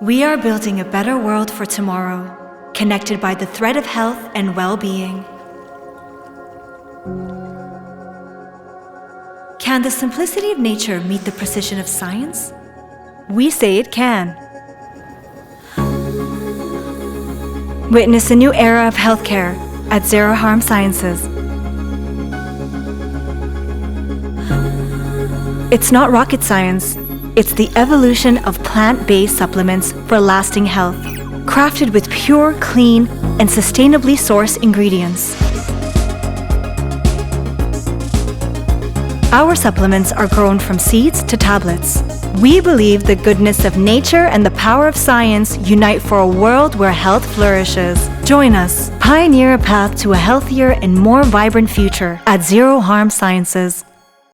We are building a better world for tomorrow, connected by the thread of health and well-being. Can the simplicity of nature meet the precision of science? We say it can. Witness a new era of healthcare at Zeroharmsciences. It's not rocket science. It's the evolution of plant-based supplements for lasting health, crafted with pure, clean, and sustainably sourced ingredients. Our supplements are grown from seeds to tablets. We believe the goodness of nature and the power of science unite for a world where health flourishes. Join us, pioneer a path to a healthier and more vibrant future at Zeroharmsciences.